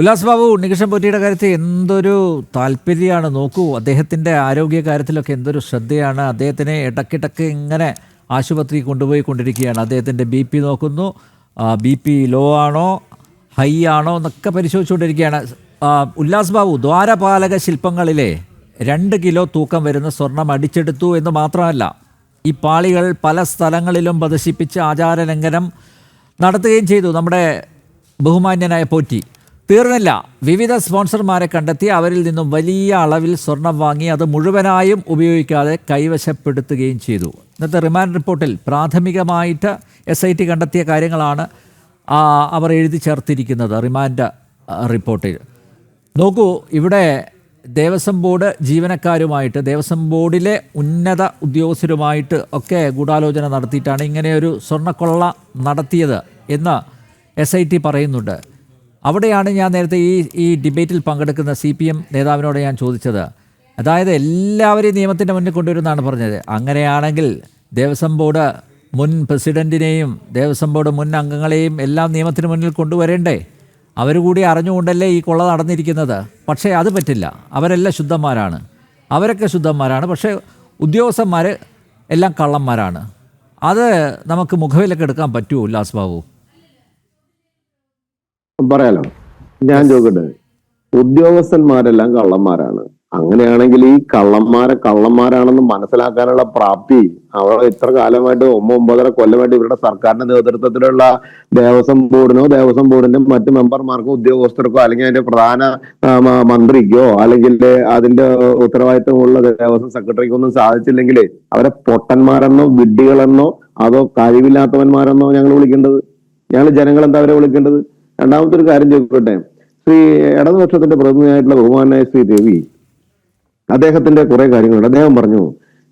ഉല്ലാസ് ബാബു, ഉണ്ണികൃഷ്ണൻ പൊറ്റിയുടെ കാര്യത്തിൽ എന്തൊരു താല്പര്യമാണ് നോക്കൂ. അദ്ദേഹത്തിൻ്റെ ആരോഗ്യ കാര്യത്തിലൊക്കെ എന്തൊരു ശ്രദ്ധയാണ്. അദ്ദേഹത്തിനെ ഇടയ്ക്കിടയ്ക്ക് ഇങ്ങനെ ആശുപത്രി കൊണ്ടുപോയി കൊണ്ടിരിക്കുകയാണ്. അദ്ദേഹത്തിൻ്റെ BP നോക്കുന്നു, BP ലോ ആണോ ഹൈ ആണോ എന്നൊക്കെ പരിശോധിച്ചുകൊണ്ടിരിക്കുകയാണ്. ഉല്ലാസ് ബാബു, ദ്വാരപാലക ശില്പങ്ങളിലെ 2 കിലോ തൂക്കം വരുന്ന സ്വർണം അടിച്ചെടുത്തു എന്ന് മാത്രമല്ല, ഈ പാളികൾ പല സ്ഥലങ്ങളിലും പ്രദർശിപ്പിച്ച് ആചാരലംഘനം നടത്തുകയും ചെയ്തു നമ്മുടെ ബഹുമാന്യനായ പോറ്റി. തീർന്നില്ല, വിവിധ സ്പോൺസർമാരെ കണ്ടെത്തി അവരിൽ നിന്നും വലിയ അളവിൽ സ്വർണം വാങ്ങി അത് മുഴുവനായും ഉപയോഗിക്കാതെ കൈവശപ്പെടുത്തുകയും ചെയ്തു. ഇന്നത്തെ റിമാൻഡ് റിപ്പോർട്ടിൽ പ്രാഥമികമായിട്ട് SIT കണ്ടെത്തിയ കാര്യങ്ങളാണ് അവർ എഴുതി ചേർത്തിരിക്കുന്നത്. റിമാൻഡ് റിപ്പോർട്ടിൽ നോക്കൂ, ഇവിടെ ദേവസ്വം ബോർഡ് ജീവനക്കാരുമായിട്ട്, ദേവസ്വം ബോർഡിലെ ഉന്നത ഉദ്യോഗസ്ഥരുമായിട്ട് ഒക്കെ ഗൂഢാലോചന നടത്തിയിട്ടാണ് ഇങ്ങനെയൊരു സ്വർണ്ണക്കൊള്ള നടത്തിയത് എന്ന് SIT പറയുന്നുണ്ട്. അവിടെയാണ് ഞാൻ നേരത്തെ ഈ ഡിബേറ്റിൽ പങ്കെടുക്കുന്ന CPM നേതാവിനോട് ഞാൻ ചോദിച്ചത്. അതായത് എല്ലാവരെയും നിയമത്തിൻ്റെ മുന്നിൽ കൊണ്ടുവരുന്നതാണ് പറഞ്ഞത്. അങ്ങനെയാണെങ്കിൽ ദേവസ്വം ബോർഡ് മുൻ പ്രസിഡൻറ്റിനെയും ദേവസ്വം ബോർഡ് മുൻ അംഗങ്ങളെയും എല്ലാം നിയമത്തിന് മുന്നിൽ കൊണ്ടുവരേണ്ടേ? അവർ കൂടി അറിഞ്ഞുകൊണ്ടല്ലേ ഈ കൊള്ള നടന്നിരിക്കുന്നത്. പക്ഷേ അത് പറ്റില്ല. അവരെല്ലാം ശുദ്ധന്മാരാണ്, അവരൊക്കെ ശുദ്ധന്മാരാണ്. പക്ഷേ ഉദ്യോഗസ്ഥന്മാർ എല്ലാം കള്ളന്മാരാണ്. അത് നമുക്ക് മുഖവിലൊക്കെ എടുക്കാൻ പറ്റുമോ ഉല്ലാസ് ബാബു? പറയാലോ, ഞാൻ ചോദിക്കട്ടെ, ഉദ്യോഗസ്ഥന്മാരെല്ലാം കള്ളന്മാരാണ്. അങ്ങനെയാണെങ്കിൽ ഈ കള്ളന്മാരാണെന്ന് മനസ്സിലാക്കാനുള്ള പ്രാപ്തി അവിടെ ഇത്ര കാലമായിട്ട് 9-9.5 കൊല്ലമായിട്ട് ഇവരുടെ സർക്കാരിന്റെ നേതൃത്വത്തിലുള്ള ദേവസ്വം ബോർഡിനോ ദേവസ്വം ബോർഡിന്റെ മറ്റ് മെമ്പർമാർക്കോ ഉദ്യോഗസ്ഥർക്കോ അല്ലെങ്കിൽ അതിന്റെ പ്രധാന മന്ത്രിക്കോ അല്ലെങ്കിൽ അതിന്റെ ഉത്തരവാദിത്തമുള്ള ദേവസ്വം സെക്രട്ടറിക്കോ ഒന്നും സാധിച്ചില്ലെങ്കിൽ അവരെ പൊട്ടന്മാരെന്നോ വിഡ്ഢികളെന്നോ അതോ കഴിവില്ലാത്തവന്മാരെന്നോ ഞങ്ങൾ വിളിക്കേണ്ടത്? ഞങ്ങൾ ജനങ്ങൾ എന്താ അവരെ വിളിക്കേണ്ടത്? രണ്ടാമത്തെ ഒരു കാര്യം ചോദിക്കട്ടെ, ശ്രീ ഇടതുപക്ഷത്തിന്റെ പ്രതിനിധിയായിട്ടുള്ള ബഹുമാനായ ശ്രീ രവി, അദ്ദേഹത്തിന്റെ കുറെ കാര്യങ്ങളുണ്ട്. അദ്ദേഹം പറഞ്ഞു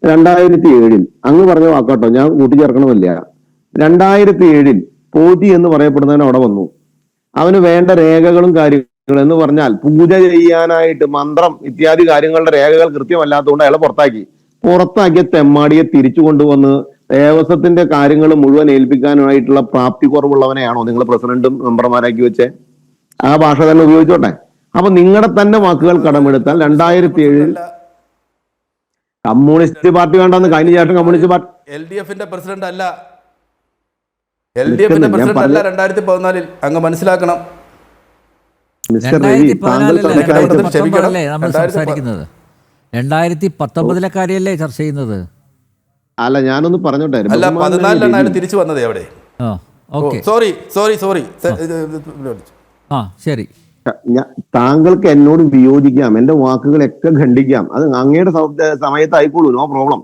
2007 അങ്ങ് പറഞ്ഞ വാക്കാട്ടോ, ഞാൻ കൂട്ടിച്ചേർക്കണമില്ല. 2007 പോറ്റി എന്ന് പറയപ്പെടുന്നവൻ അവിടെ വന്നു. അവന് വേണ്ട രേഖകളും കാര്യങ്ങളും എന്ന് പറഞ്ഞാൽ പൂജ ചെയ്യാനായിട്ട് മന്ത്രം ഇത്യാദി കാര്യങ്ങളുടെ രേഖകൾ കൃത്യമല്ലാത്തതുകൊണ്ട് അയാളെ പുറത്താക്കിയ തെമ്മാടിയെ തിരിച്ചു കൊണ്ടുവന്ന് ദേവസ്വത്തിന്റെ കാര്യങ്ങൾ മുഴുവൻ ഏൽപ്പിക്കാനായിട്ടുള്ള പ്രാപ്തി കുറവുള്ളവനെയാണോ നിങ്ങൾ പ്രസിഡന്റും മെമ്പർമാരാക്കി വെച്ചേ? ആ ഭാഷ തന്നെ ഉപയോഗിച്ചോട്ടെ. അപ്പൊ നിങ്ങളുടെ തന്നെ വാക്കുകൾ കടമെടുത്താൽ 2007 കമ്മ്യൂണിസ്റ്റ് പാർട്ടി വേണ്ടെന്ന് കഴിഞ്ഞ ശേഷം കമ്മ്യൂണിസ്റ്റ് പാർട്ടി LDFന്റെ പ്രസിഡന്റ് അല്ല. LDFന്റെ പ്രസിഡന്റ് അല്ല 2014 അങ്ങ് മനസ്സിലാക്കണം. മിസ്റ്റർ രവി, താങ്കൾ 2019 കാര്യമല്ലേ ചർച്ച ചെയ്യുന്നത്? അല്ല, ഞാനൊന്ന് പറഞ്ഞോട്ടെ. അല്ല, 14 തിരിച്ചു വന്നത് എവിടെ? സോറി ശരി, താങ്കൾക്ക് എന്നോട് വിയോജിക്കാം, എന്റെ വാക്കുകളൊക്കെ ഖണ്ഡിക്കാം, അത് അങ്ങയുടെ സമയത്ത് ആയിക്കോളൂ, നോ പ്രോബ്ലം.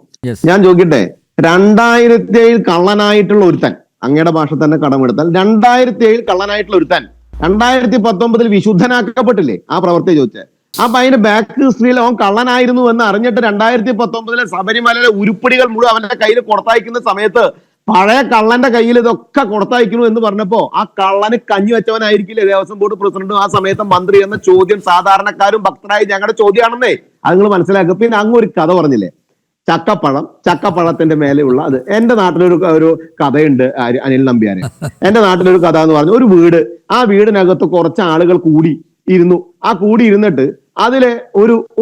ഞാൻ ചോദിക്കട്ടെ, 2007 കള്ളനായിട്ടുള്ള ഒരുത്തൻ, അങ്ങയുടെ ഭാഷ തന്നെ കടമെടുത്താൽ 2007 കള്ളനായിട്ടുള്ള ഒരുത്തൻ 2019 വിശുദ്ധനാക്കപ്പെട്ടില്ലേ? ആ പ്രവൃത്തി ചോദിച്ചേ. അപ്പൊ അതിന്റെ ബാക്ക് ഹിസ്റ്ററിയിൽ അവൻ കള്ളനായിരുന്നു എന്ന് അറിഞ്ഞിട്ട് 2019 ശബരിമലയിലെ ഉരുപ്പടികൾ മുഴുവൻ അവന്റെ കയ്യിൽ കൊടുത്തയക്കുന്ന സമയത്ത് പഴയ കള്ളന്റെ കയ്യിൽ ഇതൊക്കെ കൊടുത്തയക്കുന്നു എന്ന് പറഞ്ഞപ്പോ ആ കള്ളന് കഞ്ഞി വെച്ചവനായിരിക്കില്ലേ ദേവസ്വം ബോർഡ് പ്രസിഡന്റും ആ സമയത്ത് മന്ത്രി എന്ന ചോദ്യം സാധാരണക്കാരും ഭക്തരായി ഞങ്ങളുടെ ചോദ്യമാണെന്നേ. അത് നിങ്ങൾ മനസ്സിലാക്കുക. പിന്നെ അങ്ങ് ഒരു കഥ പറഞ്ഞില്ലേ, ചക്കപ്പഴത്തിന്റെ മേലെയുള്ള അത്. എന്റെ നാട്ടിലൊരു കഥയുണ്ട്, അനിൽ നമ്പ്യാരെ. എന്റെ നാട്ടിലൊരു കഥ എന്ന് പറഞ്ഞു, ഒരു വീട്, ആ വീടിനകത്ത് കുറച്ച് ആളുകൾ കൂടി ഇരുന്നു. ആ കൂടി ഇരുന്നിട്ട് അതിലെ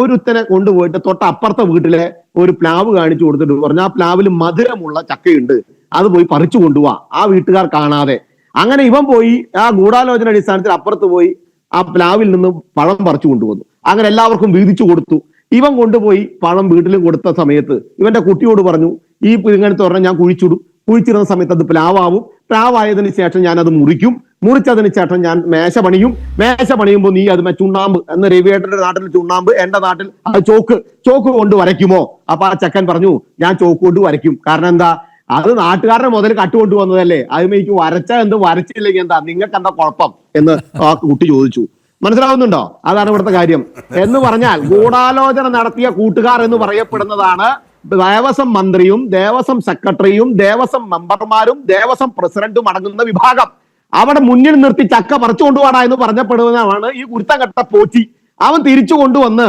ഒരുത്തനെ കൊണ്ടുപോയിട്ട് തൊട്ടപ്പുറത്തെ വീട്ടിലെ ഒരു പ്ലാവ് കാണിച്ചു കൊടുത്തിട്ട് പറഞ്ഞു, ആ പ്ലാവിൽ മധുരമുള്ള ചക്കയുണ്ട്, അത് പോയി പറിച്ചു കൊണ്ടുപോവാ, ആ വീട്ടുകാർ കാണാതെ. അങ്ങനെ ഇവൻ പോയി ആ ഗൂഢാലോചന അടിസ്ഥാനത്തിൽ അപ്പുറത്ത് പോയി ആ പ്ലാവിൽ നിന്ന് പഴം പറിച്ചു കൊണ്ടുവന്നു. അങ്ങനെ എല്ലാവർക്കും വീതിച്ചു കൊടുത്തു. ഇവൻ കൊണ്ടുപോയി പഴം വീട്ടിൽ കൊടുത്ത സമയത്ത് ഇവന്റെ കുട്ടിയോട് പറഞ്ഞു, ഈ ഇങ്ങനത്തെ പറഞ്ഞാൽ ഞാൻ കുഴിച്ചിരുന്ന സമയത്ത് അത് പ്ലാവാവും, പ്ലാവായതിനു ശേഷം ഞാൻ അത് മുറിച്ചതിന് ശേഷം ഞാൻ മേശ പണിയുമ്പോൾ നീ അത് ചുണ്ണാമ്പ് എന്ന്, രവിയേട്ടന്റെ നാട്ടിൽ ചുണ്ണാമ്പ്, എന്റെ നാട്ടിൽ അത് ചോക്ക് കൊണ്ട് വരയ്ക്കുമോ? അപ്പൊ ആ ചെക്കൻ പറഞ്ഞു, ഞാൻ ചോക്ക് കൊണ്ട് വരയ്ക്കും. കാരണം എന്താ, അത് നാട്ടുകാരുടെ മുതൽ കട്ടുകൊണ്ടു വന്നതല്ലേ, അതിന് എനിക്ക് വരച്ചില്ലെങ്കിൽ എന്താ, നിങ്ങൾക്ക് എന്താ കുഴപ്പം എന്ന് ആ കുട്ടി ചോദിച്ചു. മനസ്സിലാവുന്നുണ്ടോ? അതാണ് ഇവിടുത്തെ കാര്യം. എന്ന് പറഞ്ഞാൽ ഗൂഢാലോചന നടത്തിയ കൂട്ടുകാർ എന്ന് പറയപ്പെടുന്നതാണ് ദേവസ്വം മന്ത്രിയും ദേവസ്വം സെക്രട്ടറിയും ദേവസ്വം മെമ്പർമാരും ദേവസ്വം പ്രസിഡന്റും അടങ്ങുന്ന വിഭാഗം. അവിടെ മുന്നിൽ നിർത്തി ചക്ക പറിച്ചു കൊണ്ടുപോടാ എന്ന് പറഞ്ഞപ്പെടുന്നതാണ് ഈ കുരുത്തം കെട്ട പോറ്റി. അവൻ തിരിച്ചു കൊണ്ടുവന്ന്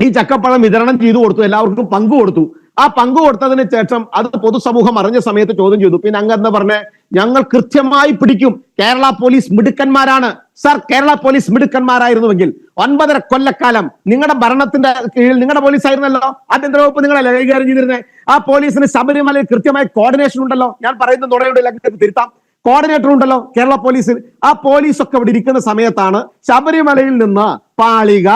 ഈ ചക്കപ്പഴം വിതരണം ചെയ്തു കൊടുത്തു, എല്ലാവർക്കും പങ്കു കൊടുത്തു. ആ പങ്ക് കൊടുത്തതിന് ശേഷം അത് പൊതുസമൂഹം അറിഞ്ഞ സമയത്ത് ചോദ്യം ചെയ്തു. പിന്നെ അങ്ങ് എന്താ പറഞ്ഞേ? ഞങ്ങൾ കൃത്യമായി പിടിക്കും, കേരള പോലീസ് മിടുക്കന്മാരാണ്. സർ, കേരള പോലീസ് മിടുക്കന്മാരായിരുന്നുവെങ്കിൽ 9.5 കൊല്ലക്കാലം നിങ്ങളുടെ ഭരണത്തിന്റെ കീഴിൽ നിങ്ങളുടെ പോലീസ് ആയിരുന്നല്ലോ, ആഭ്യന്തര വകുപ്പ് നിങ്ങളല്ലേ കൈകാര്യം ചെയ്തിരുന്നത്. ആ പോലീസിന് ശബരിമലയിൽ കൃത്യമായ കോർഡിനേഷൻ ഉണ്ടല്ലോ. ഞാൻ പറയുന്നത് നുണയുടെ തിരുത്താം. കോർഡിനേറ്റർ ഉണ്ടല്ലോ കേരള പോലീസിൽ. ആ പോലീസ് ഒക്കെ ഇവിടെ ഇരിക്കുന്ന സമയത്താണ് ശബരിമലയിൽ നിന്ന് പാളിക,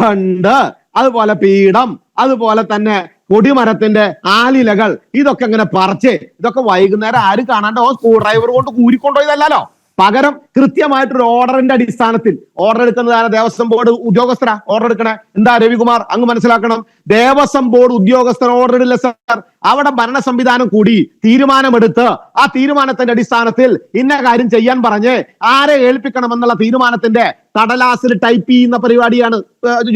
ദണ്ഡ്, അതുപോലെ പീഠം, അതുപോലെ തന്നെ കൊടിമരത്തിന്റെ ആലിലകൾ ഇതൊക്കെ ഇങ്ങനെ പറിച്ച് ഇതൊക്കെ വൈകുന്നേരം ആരും കാണാണ്ട് സ്ക്രൂ ഡ്രൈവർ കൊണ്ട് കൂരിക്കൊണ്ടുപോയതല്ലോ. പകരം കൃത്യമായിട്ടൊരു ഓർഡറിന്റെ അടിസ്ഥാനത്തിൽ ഓർഡർ എടുക്കുന്നതാണ് ദേവസ്വം ബോർഡ് ഉദ്യോഗസ്ഥരാ ഓർഡർ എടുക്കണേ. എന്താ രവികുമാർ അങ്ങ് മനസ്സിലാക്കണം, ദേവസ്വം ബോർഡ് ഉദ്യോഗസ്ഥർ ഓർഡർ ഇടില്ല സർ. അവിടെ ഭരണ സംവിധാനം കൂടി തീരുമാനമെടുത്ത് ആ തീരുമാനത്തിന്റെ അടിസ്ഥാനത്തിൽ ഇന്ന കാര്യം ചെയ്യാൻ പറഞ്ഞ് ആരെ ഏൽപ്പിക്കണമെന്നുള്ള തീരുമാനത്തിന്റെ കടലാസിൽ ടൈപ്പ് ചെയ്യുന്ന പരിപാടിയാണ്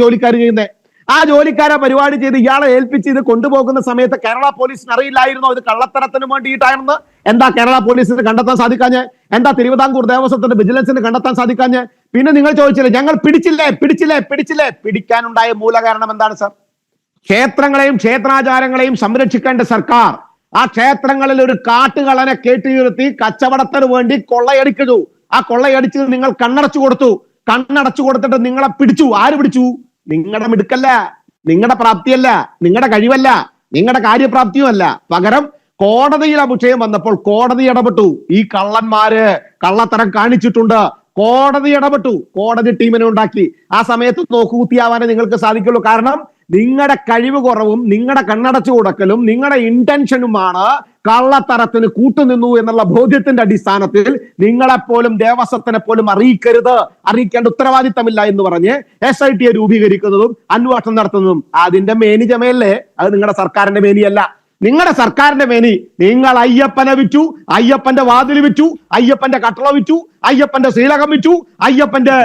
ജോലിക്കാർ ചെയ്യുന്നത്. ആ ജോലിക്കാരെ പരിപാടി ചെയ്ത് ഇയാളെ ഏൽപ്പിച്ച് ഇത് കൊണ്ടുപോകുന്ന സമയത്ത് കേരള പോലീസിന് അറിയില്ലായിരുന്നോ ഇത് കള്ളത്തരത്തിന് വേണ്ടിയിട്ടാണെന്ന്? എന്താ കേരള പോലീസിന് കണ്ടെത്താൻ സാധിക്കാഞ്ഞ്? എന്താ തിരുവിതാംകൂർ ദേവസ്വത്തിന്റെ വിജിലൻസിന് കണ്ടെത്താൻ സാധിക്കാഞ്ഞ്? പിന്നെ നിങ്ങൾ ചോദിച്ചില്ലേ ഞങ്ങൾ പിടിച്ചില്ലേ? പിടിക്കാനുണ്ടായ മൂലകാരണം എന്താണ് സർ? ക്ഷേത്രങ്ങളെയും ക്ഷേത്രാചാരങ്ങളെയും സംരക്ഷിക്കേണ്ട സർക്കാർ ആ ക്ഷേത്രങ്ങളിൽ ഒരു കാട്ടുകളനെ കേട്ടിയിരുത്തി കച്ചവടത്തിന് വേണ്ടി കൊള്ളയടിക്കുന്നു. ആ കൊള്ളയടിച്ചത് നിങ്ങൾ കണ്ണടച്ചു കൊടുത്തിട്ട് നിങ്ങളെ പിടിച്ചു. ആര് പിടിച്ചു? നിങ്ങളുടെ മിടുക്കല്ല, നിങ്ങളുടെ പ്രാപ്തിയല്ല, നിങ്ങളുടെ കഴിവല്ല, നിങ്ങളുടെ കാര്യപ്രാപ്തിയുമല്ല. പകരം കോടതിയിൽ ആ വിഷയം വന്നപ്പോൾ കോടതി ഇടപെട്ടു. ഈ കള്ളന്മാര് കള്ളത്തരം കാണിച്ചിട്ടുണ്ട്, കോടതി ഇടപെട്ടു, കോടതി ടീമിനെ ഉണ്ടാക്കി. ആ സമയത്ത് നോക്കുകുത്തിയാവാനേ നിങ്ങൾക്ക് സാധിക്കുള്ളൂ. കാരണം നിങ്ങളുടെ കഴിവ് കുറവും നിങ്ങളുടെ കണ്ണടച്ചു കൊടുക്കലും നിങ്ങളുടെ ഇന്റൻഷനുമാണ് കള്ളത്തരത്തിന് കൂട്ടുനിന്നു എന്നുള്ള ബോധ്യത്തിന്റെ അടിസ്ഥാനത്തിൽ നിങ്ങളെപ്പോലും ദേവസ്വത്തിനെ പോലും അറിയിക്കേണ്ട ഉത്തരവാദിത്തമില്ല എന്ന് പറഞ്ഞ് SIT രൂപീകരിക്കുന്നതും അന്വേഷണം നടത്തുന്നതും അതിന്റെ മേനി ചമയല്ലേ? അത് നിങ്ങളുടെ സർക്കാരിന്റെ മേനിയല്ല. നിങ്ങളുടെ സർക്കാരിന്റെ മേനി നിങ്ങൾ അയ്യപ്പനെ വിറ്റു, അയ്യപ്പന്റെ വാതിൽ വിറ്റു, അയ്യപ്പന്റെ കട്ടള വിറ്റു, അയ്യപ്പന്റെ ശ്രീലകം വിറ്റു, അയ്യപ്പന്റെ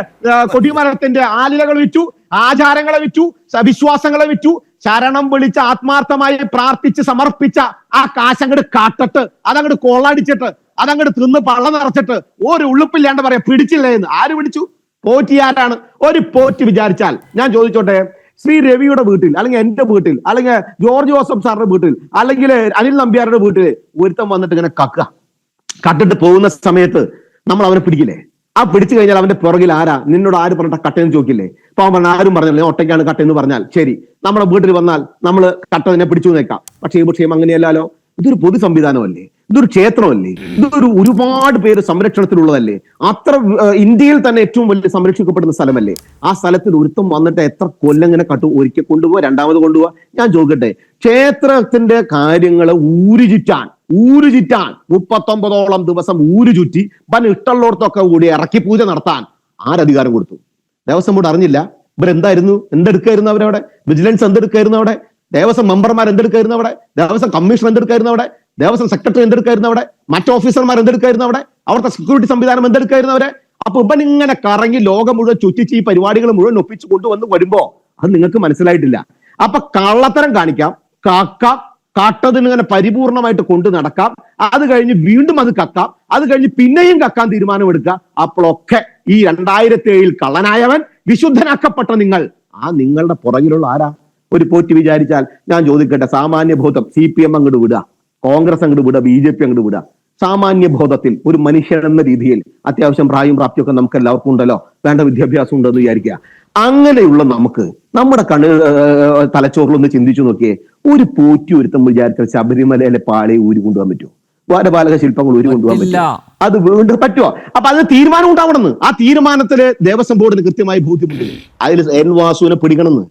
കൊടിമരത്തിന്റെ ആലിലകൾ വിറ്റു, ആചാരങ്ങളെ വിറ്റു, വിശ്വാസങ്ങളെ വിറ്റു. ശരണം വിളിച്ച് ആത്മാർത്ഥമായി പ്രാർത്ഥിച്ച് സമർപ്പിച്ച ആ കാശങ്ങട് കാട്ടിട്ട് അതങ്ങോട്ട് കൊള്ളടിച്ചിട്ട് അതങ്ങോട്ട് തിന്ന് പള്ള നിറച്ചിട്ട് ഒരു ഉളുപ്പില്ലാണ്ട് പറയാം പിടിച്ചില്ലേ എന്ന്. ആര് പിടിച്ചു? പോറ്റിയാരാണ്. ഒരു പോറ്റി വിചാരിച്ചാൽ ഞാൻ ചോദിച്ചോട്ടെ, ശ്രീ രവിയുടെ വീട്ടിൽ അല്ലെങ്കിൽ എന്റെ വീട്ടിൽ അല്ലെങ്കിൽ ജോർജ് ജോസഫ് സാറിന്റെ വീട്ടിൽ അല്ലെങ്കിൽ അനിൽ നമ്പ്യാരുടെ വീട്ടിൽ ഒരുത്തം വന്നിട്ട് ഇങ്ങനെ കട്ടിട്ട് പോകുന്ന സമയത്ത് നമ്മൾ അവനെ പിടിക്കില്ലേ? ആ പിടിച്ചു കഴിഞ്ഞാൽ അവന്റെ പുറകിൽ ആരാ? നിന്നോട് ആര് പറഞ്ഞിട്ട് കട്ടയെന്ന് ചോദിക്കില്ലേ? അപ്പൊ അവൻ പറഞ്ഞ ആരും പറഞ്ഞില്ല ഒറ്റയ്ക്കാണ് കട്ടയെന്ന് പറഞ്ഞാൽ ശരി, നമ്മുടെ വീട്ടിൽ വന്നാൽ നമ്മൾ കട്ടതിനെ പിടിച്ചു നിൽക്കാം. പക്ഷേ ഈ വിഷയം അങ്ങനെയല്ലല്ലോ. ഇതൊരു പൊതു സംവിധാനമല്ലേ, ഇതൊരു ക്ഷേത്രമല്ലേ, ഇതൊരു ഒരുപാട് പേര് സംരക്ഷണത്തിലുള്ളതല്ലേ, അത്ര ഇന്ത്യയിൽ തന്നെ ഏറ്റവും വലിയ സംരക്ഷിക്കപ്പെടുന്ന സ്ഥലമല്ലേ. ആ സ്ഥലത്തിൽ ഒരുത്തം വന്നിട്ട് എത്ര കൊല്ലങ്ങനെ ഒരിക്കൽ കൊണ്ടുപോവാ, രണ്ടാമത് കൊണ്ടുപോവാ? ഞാൻ ചോദിക്കട്ടെ, ക്ഷേത്രത്തിന്റെ കാര്യങ്ങൾ ഊരുചുറ്റാൻ 39ഓളം ദിവസം ഊരുചുറ്റി ഇഷ്ടമുള്ളടത്തൊക്കെ കൂടി ഇറക്കി പൂജ നടത്താൻ ആരധികാരം കൊടുത്തു? ദേവസ്വം ബോർഡ് അറിഞ്ഞില്ല? എന്തെടുക്കായിരുന്നു അവരവിടെ? വിജിലൻസ് എന്തെടുക്കായിരുന്നു അവിടെ? ദേവസ്വം മെമ്പർമാർ എന്തെടുക്കായിരുന്നു അവിടെ? ദേവസ്വം കമ്മീഷണർ എന്തെടുക്കായിരുന്നു അവിടെ? ദേവസ്വം സെക്രട്ടറി എന്തെടുക്കായിരുന്നു അവിടെ? മറ്റു ഓഫീസർമാർ എന്തെടുക്കായിരുന്നു അവിടെ? അവിടുത്തെ സെക്യൂരിറ്റി സംവിധാനം എന്തെടുക്കായിരുന്നു അവരെ? അപ്പൊ ഇവൻ ഇങ്ങനെ കറങ്ങി ലോകം മുഴുവൻ ചുറ്റിച്ച് ഈ പരിപാടികൾ മുഴുവൻ ഒപ്പിച്ചു കൊണ്ടുവന്ന് വരുമ്പോ അത് നിങ്ങൾക്ക് മനസ്സിലായിട്ടില്ല. അപ്പൊ കള്ളത്തരം കാണിക്കാം, കാട്ടതിന് ഇങ്ങനെ പരിപൂർണമായിട്ട് കൊണ്ടു നടക്കാം, അത് കഴിഞ്ഞ് വീണ്ടും അത് കക്കാം, അത് കഴിഞ്ഞ് പിന്നെയും കക്കാൻ തീരുമാനമെടുക്കുക. അപ്പോഴൊക്കെ ഈ 2007 കള്ളനായവൻ വിശുദ്ധനാക്കപ്പെട്ട നിങ്ങളുടെ പുറകിലുള്ള ആരാ? ഒരു പോറ്റി വിചാരിച്ചാൽ ഞാൻ ചോദിക്കട്ടെ, സാമാന്യ ബോധം CPM അങ്ങോട്ട് വിടുക, കോൺഗ്രസ് അങ്ങോട്ട് വിടുക, BJP അങ്ങോട്ട് വിടുക. സാമാന്യ ബോധത്തിൽ ഒരു മനുഷ്യൻ എന്ന രീതിയിൽ അത്യാവശ്യം പ്രായം പ്രാപ്തിയൊക്കെ നമുക്ക് എല്ലാവർക്കും ഉണ്ടല്ലോ, വേണ്ട വിദ്യാഭ്യാസം ഉണ്ടെന്ന് വിചാരിക്കുക. അങ്ങനെയുള്ള നമുക്ക് നമ്മുടെ തലച്ചോറിലൊന്ന് ചിന്തിച്ചു നോക്കിയേ, ഒരു പോറ്റി ഒരുത്തം വിചാരിച്ചാൽ ശബരിമലയിലെ പാളയെ ഊരി കൊണ്ടുപോകാൻ പറ്റുമോ? ദ്വാരപാലക ശില്പങ്ങൾ ഊരി കൊണ്ടുപോകാൻ പറ്റുമോ? അത് വീണ്ടും പറ്റുമോ? അപ്പൊ അത് തീരുമാനം ഉണ്ടാവണമെന്ന്. ആ തീരുമാനത്തില് ദേവസ്വം ബോർഡിന് കൃത്യമായി ബോധ്യമുണ്ട്. അതിൽ N വാസുവിനെ പിടിക്കണമെന്ന്,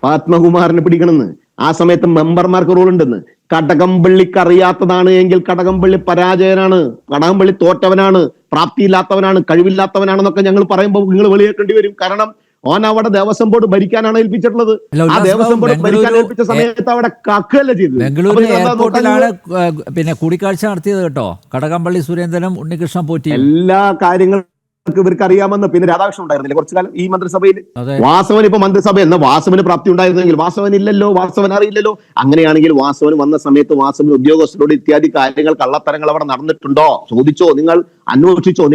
പത്മകുമാറിനെ പിടിക്കണമെന്ന്, ആ സമയത്ത് മെമ്പർമാർക്ക് റോൾ ഉണ്ടെന്ന്. കടകംപള്ളിക്ക് അറിയാത്തതാണ് എങ്കിൽ കടകംപള്ളി പരാജയനാണ്, കടകംപള്ളി തോറ്റവനാണ്, പ്രാപ്തിയില്ലാത്തവനാണ്, കഴിവില്ലാത്തവനാണെന്നൊക്കെ ഞങ്ങൾ പറയുമ്പോൾ നിങ്ങൾ വെളിയേക്കേണ്ടി വരും. കാരണം ഓൻ അവിടെ ദേവസ്വം ബോർഡ് ഭരിക്കാനാണ് ഏൽപ്പിച്ചിട്ടുള്ളത്. ആ ദേവസ്വം ബോർഡ് ഭരിക്കാൻ ഏൽപ്പിച്ച സമയത്ത് അവിടെ കക്കല്ല ചെയ്തത്. ബംഗളൂരു എയർപോർട്ടിലാണ് പിന്നെ കൂടിക്കാഴ്ച നടത്തിയത് കേട്ടോ, കടകംപള്ളി സുരേന്ദ്രനും ഉണ്ണികൃഷ്ണൻ പോറ്റി. എല്ലാ കാര്യങ്ങളും ഇവർക്ക് അറിയാമെന്ന്. പിന്നെ രാധാകൃഷ്ണൻ ഉണ്ടായിരുന്നില്ല കുറച്ചു കാലം ഈ മന്ത്രിസഭയിൽ? വാസവൻ ഇപ്പൊ മന്ത്രിസഭ എന്ന വാസവന് പ്രാപ്തി ഉണ്ടായിരുന്നെങ്കിൽ വാസവൻ ഇല്ലല്ലോ, വാസവൻ അറിയില്ലല്ലോ. അങ്ങനെയാണെങ്കിൽ വാസവൻ വന്ന സമയത്ത് വാസവൻ ഉദ്യോഗസ്ഥരോട് ഇത്യാദി കാര്യങ്ങൾ കള്ളത്തരങ്ങൾ അവിടെ നടന്നിട്ടുണ്ടോ ചോദിച്ചോ? നിങ്ങൾ അന്വേഷിച്ചോ?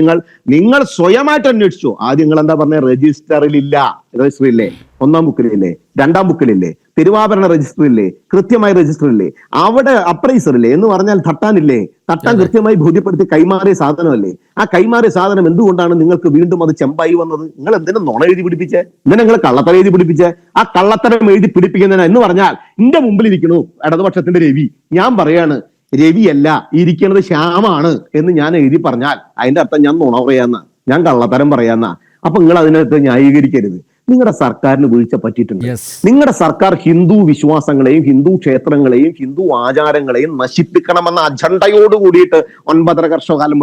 നിങ്ങൾ സ്വയമായിട്ട് അന്വേഷിച്ചോ? ആദ്യം നിങ്ങൾ എന്താ പറഞ്ഞ? രജിസ്റ്ററിലില്ല. രജിസ്റ്ററില്ലേ, 1-ാം ബുക്കിലില്ലേ, 2-ാം ബുക്കിലില്ലേ, തിരുവാഭരണ രജിസ്റ്ററില്ലേ, കൃത്യമായി രജിസ്റ്ററില്ലേ, അവിടെ അപ്രൈസറില്ലേ എന്ന് പറഞ്ഞാൽ തട്ടാനില്ലേ, തട്ടാൻ കൃത്യമായി ബോധ്യപ്പെടുത്തി കൈമാറിയ സാധനമല്ലേ. ആ കൈമാറിയ സാധനം എന്തുകൊണ്ടാണ് നിങ്ങൾക്ക് വീണ്ടും അത് ചെമ്പായി വന്നത്? നിങ്ങൾ എന്തിനാ നുണ എഴുതി പിടിപ്പിച്ചേ? എന്തിനാ നിങ്ങൾ കള്ളത്തരം എഴുതി പിടിപ്പിച്ചേ? ആ കള്ളത്തരം എഴുതി പിടിപ്പിക്കുന്നതിന് എന്ന് പറഞ്ഞാൽ എന്റെ മുമ്പിൽ ഇരിക്കണു ഇടതുപക്ഷത്തിന്റെ രവി, ഞാൻ പറയാണ് രവിയല്ല ഇരിക്കുന്നത് ശ്യാമാണ് എന്ന് ഞാൻ എഴുതി പറഞ്ഞാൽ അതിന്റെ അർത്ഥം ഞാൻ നുണ പറയാന്ന, ഞാൻ കള്ളത്തരം പറയാന്ന. അപ്പൊ നിങ്ങൾ അതിനകത്ത് ന്യായീകരിക്കരുത്. നിങ്ങളുടെ സർക്കാരിന് വീഴ്ച പറ്റിയിട്ടുണ്ട്. നിങ്ങളുടെ സർക്കാർ ഹിന്ദു വിശ്വാസങ്ങളെയും ഹിന്ദു ക്ഷേത്രങ്ങളെയും ഹിന്ദു ആചാരങ്ങളെയും നശിപ്പിക്കണമെന്ന അജണ്ടയോട് കൂടിയിട്ട് 9.5 വർഷക്കാലം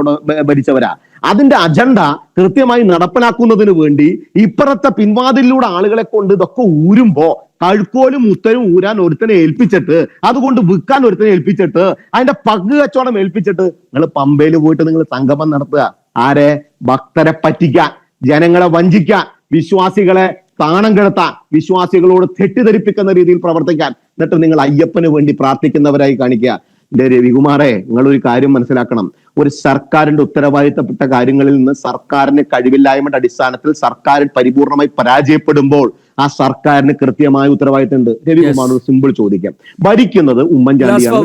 ഭരിച്ചവരാ. അതിന്റെ അജണ്ട കൃത്യമായി നടപ്പിലാക്കുന്നതിന് വേണ്ടി ഇപ്പുറത്തെ പിൻവാതിലൂടെ ആളുകളെ കൊണ്ട് ഇതൊക്കെ ഊരുമ്പോ കഴുക്കോലും മുത്തനും ഊരാൻ ഒരുത്തനെ ഏൽപ്പിച്ചിട്ട്, അതുകൊണ്ട് വിൽക്കാൻ ഒരുത്തനെ ഏൽപ്പിച്ചിട്ട്, അതിന്റെ പങ്ക് കച്ചവടം ഏൽപ്പിച്ചിട്ട് നിങ്ങൾ പമ്പയിൽ പോയിട്ട് നിങ്ങൾ സംഗമം നടത്തുക. ആരെ? ഭക്തരെ പറ്റിക്കാൻ, ജനങ്ങളെ വഞ്ചിക്കാൻ, വിശ്വാസികളെ താണം കെടുത്താൻ, വിശ്വാസികളോട് തെറ്റിദ്ധരിപ്പിക്കുന്ന രീതിയിൽ പ്രവർത്തിക്കാൻ, എന്നിട്ട് നിങ്ങൾ അയ്യപ്പന് വേണ്ടി പ്രാർത്ഥിക്കുന്നവരായി കാണിക്കുക. എന്റെ രവികുമാറെ, നിങ്ങളൊരു കാര്യം മനസ്സിലാക്കണം. ഒരു സർക്കാരിന്റെ ഉത്തരവാദിത്തപ്പെട്ട കാര്യങ്ങളിൽ നിന്ന് സർക്കാരിന് കഴിവില്ലായ്മയുടെ അടിസ്ഥാനത്തിൽ സർക്കാർ പരിപൂർണമായി പരാജയപ്പെടുമ്പോൾ ആ സർക്കാരിന് കൃത്യമായ ഉത്തരവാദിത്തമുണ്ട്. രവികുമാർ ഒരു സിമ്പിൾ ചോദിക്കാം, ഭരിക്കുന്നത് ഉമ്മൻചാണ്ടിയാണ്.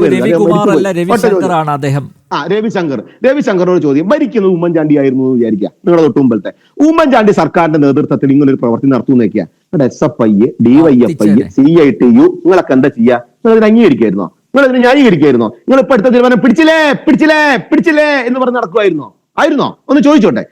രവിശങ്കറിനോട് ചോദ്യം, ഭരിക്കുന്നത് ഉമ്മൻചാണ്ടി ആയിരുന്നു എന്ന് വിചാരിക്കുക. നിങ്ങളുടെ തൊട്ട് മുമ്പത്തെ ഉമ്മൻചാണ്ടി സർക്കാരിന്റെ നേതൃത്വത്തിൽ ഇങ്ങനൊരു പ്രവർത്തി നടത്തുമെന്ന് വെക്കുക. നിങ്ങളുടെ SFI, DYFI, CITU നിങ്ങളൊക്കെ എന്താ ചെയ്യുക? നിങ്ങൾ അതിന് അംഗീകരിക്കായിരുന്നോ? നിങ്ങൾ അതിന് ന്യായീകരിക്കായിരുന്നോ? നിങ്ങൾ ഇപ്പൊ എടുത്ത തീരുമാനം പിടിച്ചില്ലേ എന്ന് പറഞ്ഞ് നടക്കുമായിരുന്നോ? ഒന്ന് ചോദിച്ചോട്ടെ.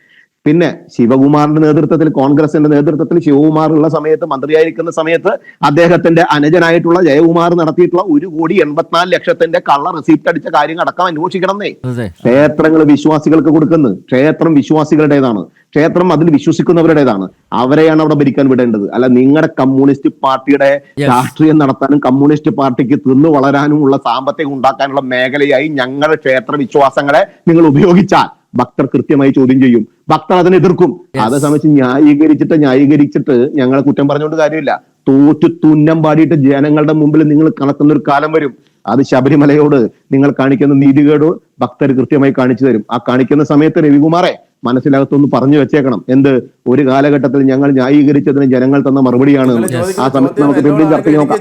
പിന്നെ ശിവകുമാറിന്റെ നേതൃത്വത്തിൽ, കോൺഗ്രസിന്റെ നേതൃത്വത്തിൽ ശിവകുമാർ ഉള്ള സമയത്ത്, മന്ത്രിയായിരിക്കുന്ന സമയത്ത് അദ്ദേഹത്തിന്റെ അനുജനായിട്ടുള്ള ജയകുമാർ നടത്തിയിട്ടുള്ള 1,84,00,000 കള്ള റെസിപ്റ്റ് അടിച്ച കാര്യങ്ങൾ അടക്കം അന്വേഷിക്കണമെന്നേ. ക്ഷേത്രങ്ങൾ വിശ്വാസികൾക്ക് കൊടുക്കുന്നത്, ക്ഷേത്രം വിശ്വാസികളുടേതാണ്, ക്ഷേത്രം അതിൽ വിശ്വസിക്കുന്നവരുടേതാണ്. അവരെയാണ് അവിടെ ഭരിക്കാൻ വിടേണ്ടത്. അല്ല നിങ്ങളുടെ കമ്മ്യൂണിസ്റ്റ് പാർട്ടിയുടെ രാഷ്ട്രീയം നടത്താനും കമ്മ്യൂണിസ്റ്റ് പാർട്ടിക്ക് തിന്നു വളരാനുമുള്ള സാമ്പത്തികം ഉണ്ടാക്കാനുള്ള മേഖലയായി ഞങ്ങളുടെ ക്ഷേത്ര വിശ്വാസങ്ങളെ നിങ്ങൾ ഉപയോഗിച്ചാൽ ഭക്തർ കൃത്യമായി ചോദ്യം ചെയ്യും, ഭക്തർ അതിനെ എതിർക്കും. അതേ സമയത്ത് ന്യായീകരിച്ചിട്ട് ഞങ്ങളെ കുറ്റം പറഞ്ഞുകൊണ്ട് കാര്യമില്ല. തോറ്റു തുന്നം പാടിയിട്ട് ജനങ്ങളുടെ മുമ്പിൽ നിങ്ങൾ കണക്കുന്ന ഒരു കാലം വരും. അത് ശബരിമലയോട് നിങ്ങൾ കാണിക്കുന്ന നീതികേട് ഭക്തർ കൃത്യമായി കാണിച്ചു തരും. ആ കാണിക്കുന്ന സമയത്ത് രവികുമാറെ മനസ്സിലകത്തൊന്ന് പറഞ്ഞു വെച്ചേക്കണം. എന്ത്? ഒരു കാലഘട്ടത്തിൽ ഞങ്ങൾ ന്യായീകരിച്ചതിന് ജനങ്ങൾ തന്ന മറുപടിയാണ്. ആ സമയത്ത് നമുക്ക് വീണ്ടും ചർച്ച നോക്കാം.